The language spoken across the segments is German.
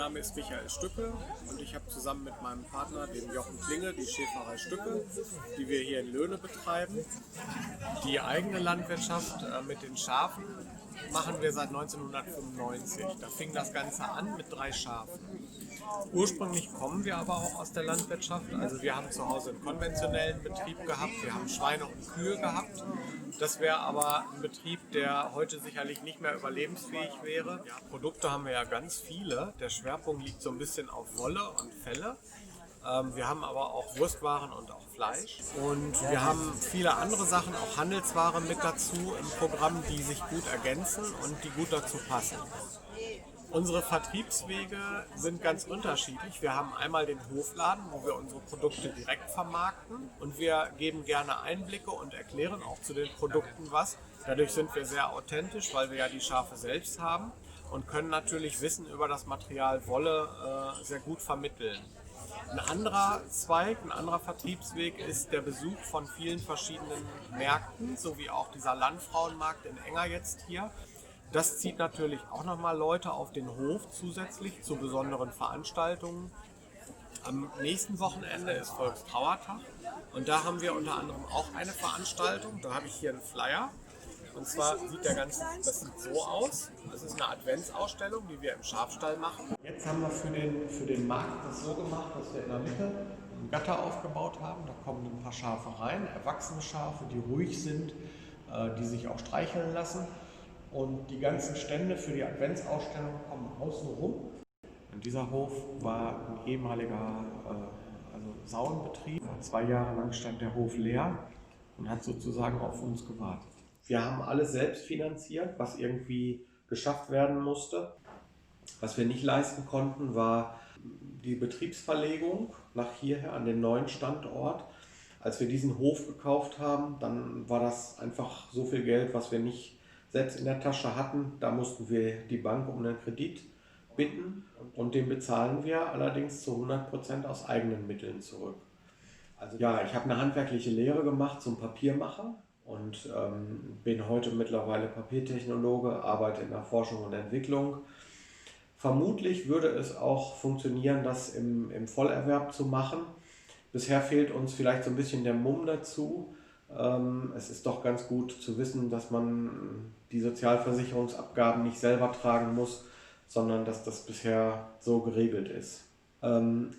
Name ist Michael Stücke und ich habe zusammen mit meinem Partner, dem Jochen Klinge, die Schäferei Stücke, die wir hier in Löhne betreiben. Die eigene Landwirtschaft mit den Schafen machen wir seit 1995. Da fing das Ganze an mit 3 Schafen. Ursprünglich kommen wir aber auch aus der Landwirtschaft. Also wir haben zu Hause einen konventionellen Betrieb gehabt, wir haben Schweine und Kühe gehabt. Das wäre aber ein Betrieb, der heute sicherlich nicht mehr überlebensfähig wäre. Ja, Produkte haben wir ja ganz viele. Der Schwerpunkt liegt so ein bisschen auf Wolle und Felle. Wir haben aber auch Wurstwaren und auch Fleisch. Und wir haben viele andere Sachen, auch Handelswaren mit dazu im Programm, die sich gut ergänzen und die gut dazu passen. Unsere Vertriebswege sind ganz unterschiedlich. Wir haben einmal den Hofladen, wo wir unsere Produkte direkt vermarkten und wir geben gerne Einblicke und erklären auch zu den Produkten was. Dadurch sind wir sehr authentisch, weil wir ja die Schafe selbst haben und können natürlich Wissen über das Material Wolle sehr gut vermitteln. Ein anderer Zweig, ein anderer Vertriebsweg ist der Besuch von vielen verschiedenen Märkten, so wie auch dieser Landfrauenmarkt in Enger jetzt hier. Das zieht natürlich auch nochmal Leute auf den Hof zusätzlich zu besonderen Veranstaltungen. Am nächsten Wochenende ist Volkstrauertag und da haben wir unter anderem auch eine Veranstaltung. Da habe ich hier einen Flyer. Und zwar sieht das sieht so aus. Das ist eine Adventsausstellung, die wir im Schafstall machen. Jetzt haben wir für den Markt das so gemacht, dass wir in der Mitte ein Gatter aufgebaut haben. Da kommen ein paar Schafe rein, erwachsene Schafe, die ruhig sind, die sich auch streicheln lassen. Und die ganzen Stände für die Adventsausstellung kommen außen rum. Und dieser Hof war ein ehemaliger Sauenbetrieb. 2 Jahre lang stand der Hof leer und hat sozusagen auf uns gewartet. Wir haben alles selbst finanziert, was irgendwie geschafft werden musste. Was wir nicht leisten konnten, war die Betriebsverlegung nach hierher an den neuen Standort. Als wir diesen Hof gekauft haben, dann war das einfach so viel Geld, was wir nicht selbst in der Tasche hatten. Da mussten wir die Bank um einen Kredit bitten und den bezahlen wir allerdings zu 100% aus eigenen Mitteln zurück. Also ja, ich habe eine handwerkliche Lehre gemacht zum Papiermacher und bin heute mittlerweile Papiertechnologe, arbeite in der Forschung und Entwicklung. Vermutlich würde es auch funktionieren, das im Vollerwerb zu machen. Bisher fehlt uns vielleicht so ein bisschen der Mumm dazu. Es ist doch ganz gut zu wissen, dass man die Sozialversicherungsabgaben nicht selber tragen muss, sondern dass das bisher so geregelt ist.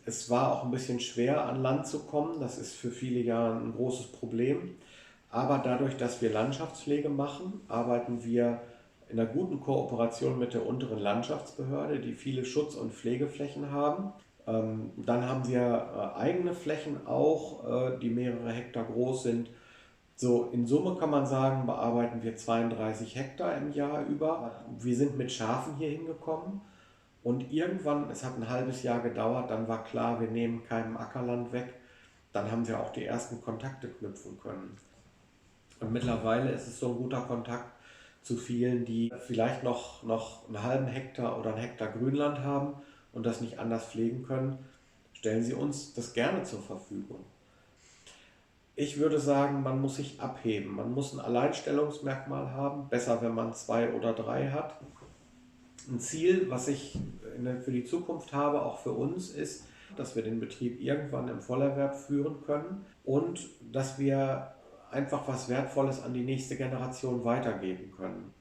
Es war auch ein bisschen schwer, an Land zu kommen. Das ist für viele ja ein großes Problem. Aber dadurch, dass wir Landschaftspflege machen, arbeiten wir in einer guten Kooperation mit der unteren Landschaftsbehörde, die viele Schutz- und Pflegeflächen haben. Dann haben wir eigene Flächen auch, die mehrere Hektar groß sind. So, in Summe kann man sagen, bearbeiten wir 32 Hektar im Jahr über. Wir sind mit Schafen hier hingekommen und irgendwann, es hat ein halbes Jahr gedauert, dann war klar, wir nehmen keinem Ackerland weg. Dann haben wir auch die ersten Kontakte knüpfen können. Und mittlerweile ist es so ein guter Kontakt zu vielen, die vielleicht noch einen halben Hektar oder einen Hektar Grünland haben und das nicht anders pflegen können. Stellen Sie uns das gerne zur Verfügung. Ich würde sagen, man muss sich abheben. Man muss ein Alleinstellungsmerkmal haben. Besser, wenn man 2 oder 3 hat. Ein Ziel, was ich für die Zukunft habe, auch für uns, ist, dass wir den Betrieb irgendwann im Vollerwerb führen können und dass wir einfach was Wertvolles an die nächste Generation weitergeben können.